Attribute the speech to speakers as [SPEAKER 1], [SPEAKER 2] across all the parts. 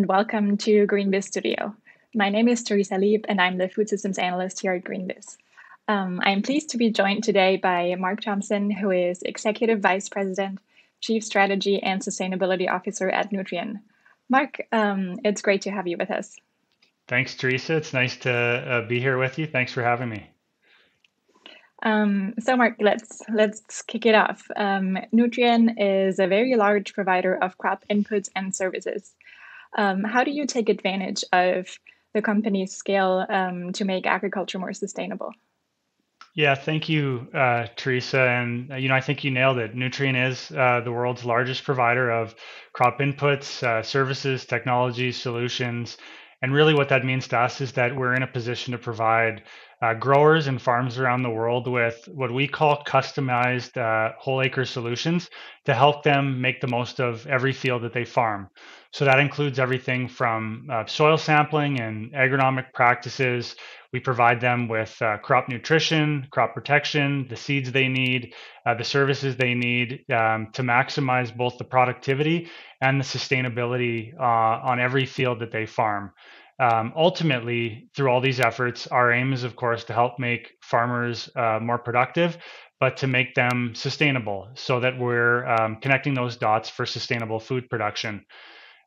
[SPEAKER 1] and welcome to GreenBiz Studio. My name is Teresa Lieb, and I'm the Food Systems Analyst here at GreenBiz. I'm pleased to be joined today by Mark Thompson, who is Executive Vice President, Chief Strategy and Sustainability Officer at Nutrien. Mark, it's great to have you with us.
[SPEAKER 2] Thanks, Teresa. It's nice to be here with you. Thanks for having me.
[SPEAKER 1] So Mark, let's kick it off. Nutrien is a very large provider of crop inputs and services. How do you take advantage of the company's scale to make agriculture more sustainable?
[SPEAKER 2] Yeah, thank you, Teresa. And I think you nailed it. Nutrien is the world's largest provider of crop inputs, services, technologies, solutions. And really, what that means to us is that we're in a position to provide growers and farms around the world with what we call customized whole acre solutions to help them make the most of every field that they farm. So that includes everything from soil sampling and agronomic practices. We provide them with crop nutrition, crop protection, the seeds they need, the services they need to maximize both the productivity and the sustainability on every field that they farm. Ultimately, through all these efforts, our aim is, of course, to help make farmers more productive, but to make them sustainable so that we're connecting those dots for sustainable food production.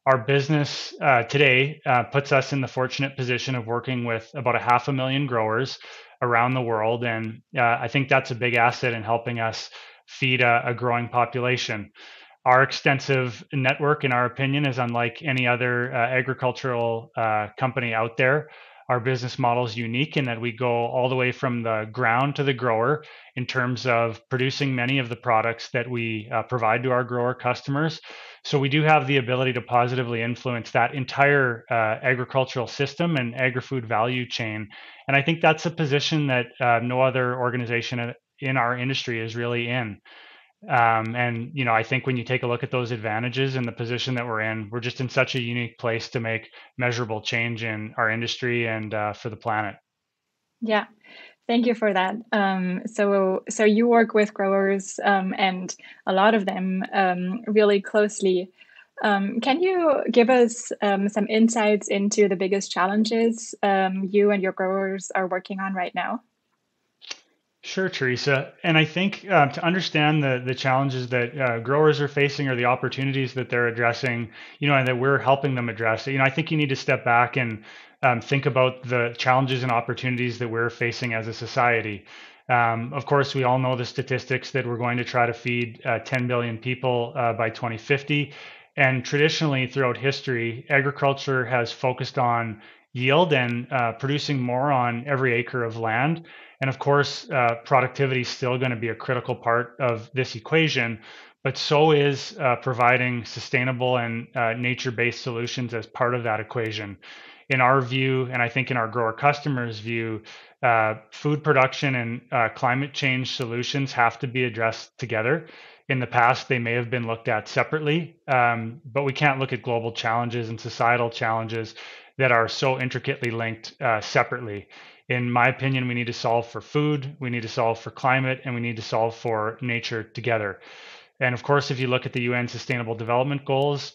[SPEAKER 2] Our business today puts us in the fortunate position of working with about 500,000 growers around the world. And I think that's a big asset in helping us feed a growing population. Our extensive network, in our opinion, is unlike any other agricultural company out there. Our business model is unique in that we go all the way from the ground to the grower in terms of producing many of the products that we provide to our grower customers. So we do have the ability to positively influence that entire agricultural system and agri-food value chain. And I think that's a position that no other organization in our industry is really in. I think when you take a look at those advantages and the position that we're in, we're just in such a unique place to make measurable change in our industry and for the planet.
[SPEAKER 1] Yeah, thank you for that. So you work with growers and a lot of them really closely. Can you give us some insights into the biggest challenges you and your growers are working on right now?
[SPEAKER 2] Sure, Teresa. And I think to understand the challenges that growers are facing or the opportunities that they're addressing, and that we're helping them address, I think you need to step back and think about the challenges and opportunities that we're facing as a society. Of course, we all know the statistics that we're going to try to feed 10 billion people by 2050. And traditionally, throughout history, agriculture has focused on yield and producing more on every acre of land. And of course, productivity is still going to be a critical part of this equation, but so is providing sustainable and nature-based solutions as part of that equation. In our view, and I think in our grower customers' view, food production and climate change solutions have to be addressed together. In the past, they may have been looked at separately, but we can't look at global challenges and societal challenges that are so intricately linked separately. In my opinion, we need to solve for food, we need to solve for climate, and we need to solve for nature together. And of course, if you look at the UN Sustainable Development Goals,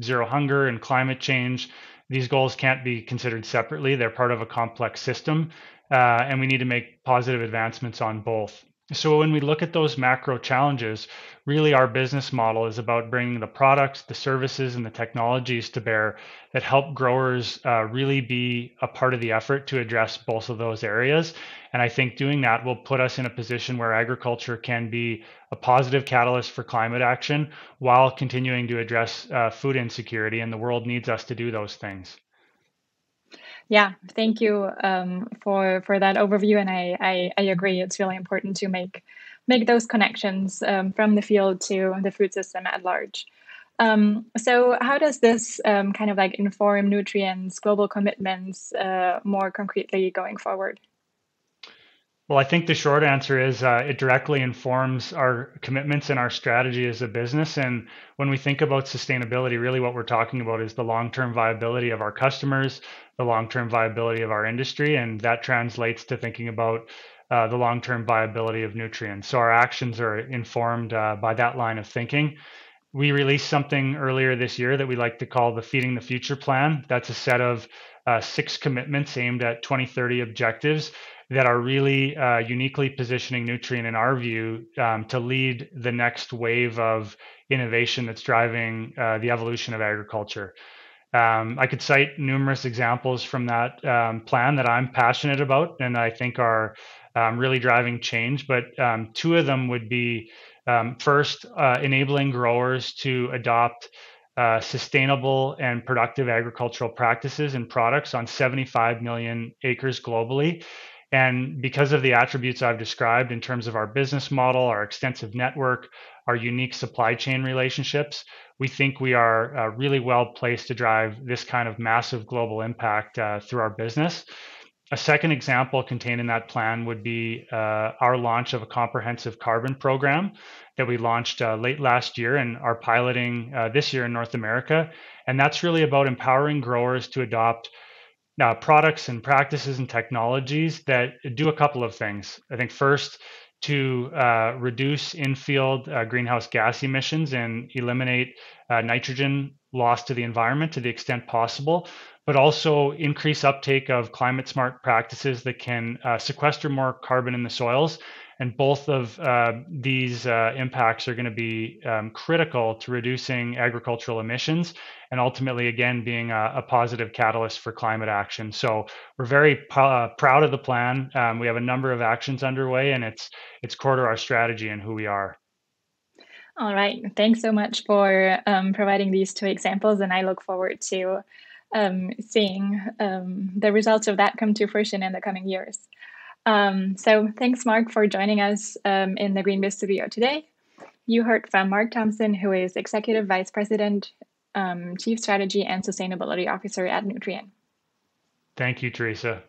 [SPEAKER 2] zero hunger and climate change, these goals can't be considered separately. They're part of a complex system, and we need to make positive advancements on both. So when we look at those macro challenges, really our business model is about bringing the products, the services, and the technologies to bear that help growers really be a part of the effort to address both of those areas. And I think doing that will put us in a position where agriculture can be a positive catalyst for climate action while continuing to address food insecurity. And the world needs us to do those things.
[SPEAKER 1] Yeah, thank you for that overview, and I agree. It's really important to make those connections from the field to the food system at large. So, how does this kind of like inform Nutrien's global commitments more concretely going forward?
[SPEAKER 2] Well, I think the short answer is it directly informs our commitments and our strategy as a business. And when we think about sustainability, really what we're talking about is the long-term viability of our customers, the long-term viability of our industry, and that translates to thinking about the long-term viability of Nutrien. So our actions are informed by that line of thinking. We released something earlier this year that we like to call the Feeding the Future Plan. That's a set of 6 commitments aimed at 2030 objectives that are really uniquely positioning Nutrien, in our view, to lead the next wave of innovation that's driving the evolution of agriculture. I could cite numerous examples from that plan that I'm passionate about and I think are really driving change. But 2 of them would be first, enabling growers to adopt sustainable and productive agricultural practices and products on 75 million acres globally. And because of the attributes I've described in terms of our business model, our extensive network, our unique supply chain relationships, we think we are really well placed to drive this kind of massive global impact through our business. A second example contained in that plan would be our launch of a comprehensive carbon program that we launched late last year and are piloting this year in North America. And that's really about empowering growers to adopt products and practices and technologies that do a couple of things. I think first, to reduce infield greenhouse gas emissions and eliminate nitrogen loss to the environment to the extent possible, but also increase uptake of climate smart practices that can sequester more carbon in the soils. And both of these impacts are going to be critical to reducing agricultural emissions and ultimately, again, being a positive catalyst for climate action. So we're very proud of the plan. We have a number of actions underway, and it's core to our strategy and who we are.
[SPEAKER 1] All right. Thanks so much for providing these 2 examples, and I look forward to seeing the results of that come to fruition in the coming years. So thanks, Mark, for joining us in the GreenBiz studio today. You heard from Mark Thompson, who is Executive Vice President, Chief Strategy and Sustainability Officer at Nutrien.
[SPEAKER 2] Thank you, Teresa.